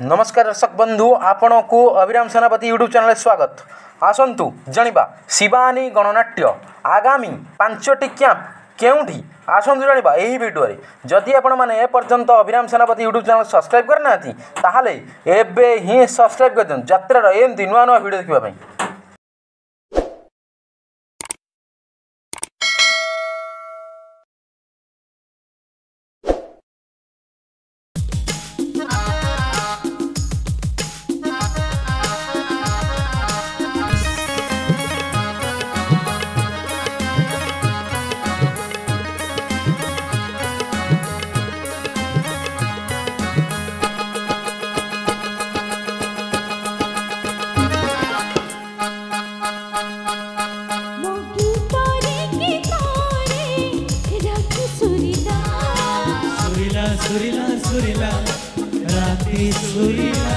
नमस्कार दर्शक बंधु आपण को अभिराम सेनापति यूट्यूब चैनल स्वागत। आसतु जानिबा शिवानी गणनाट्य आगामी 5टी कैंप केउठी आसतु जानिबा एही वीडियो रे। जदि आपण माने ए पर्यंत अभिराम सेनापति यूट्यूब चैनल सब्सक्राइब करना ताहले एबे ही सब्सक्राइब कर दियन यात्रा एमती नुआ नुआ वीडियो देखिबा पई। सुरीला सुरीला राती सुरीला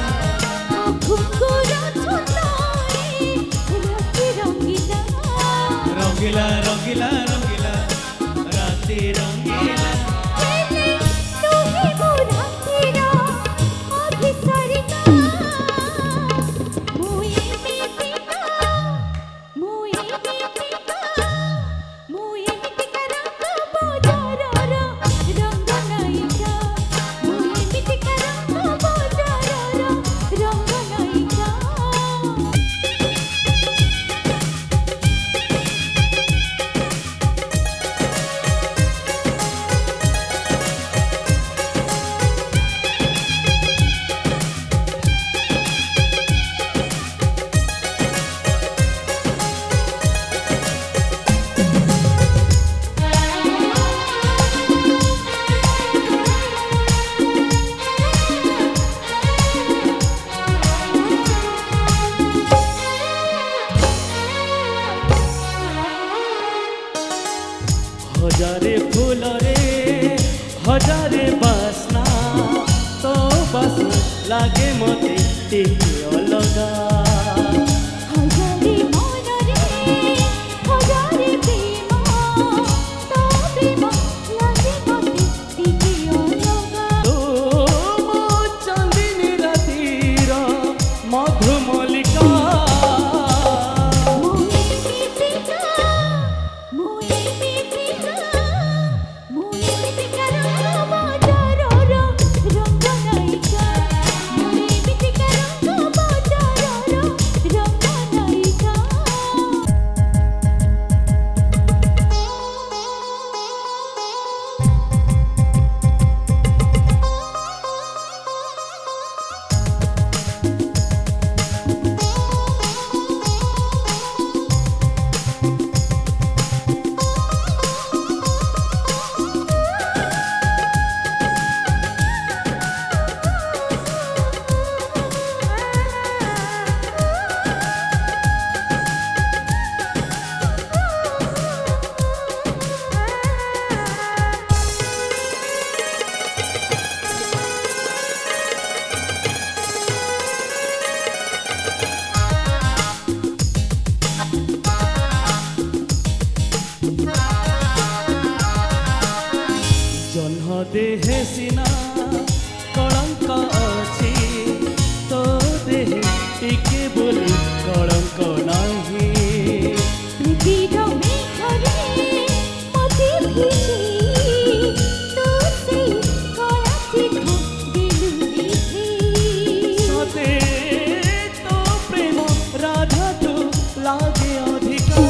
रंगीला रंगीला रंगीला राती रंगीला हजारे फूल रे हजारे बासना तो बस लागे मते टिके अलगा हजारे मन रे हजारे प्रेम तो प्रेम लागे मते टिके अलगा तो मो चांदनी रातीर मधुमल्लिका जन्ह देहे सिना कलंक अछि तो देहे टिके बोली कलंक नाही प्रीतिर मेघरे मते भिजे तो से कला चिठो दिलुरी सते तो प्रेम राधा तो लागे अधिका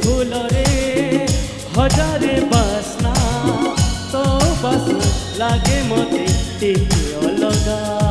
फूलरे हजारे बासना तो बासना लागे मते टिके अलगा।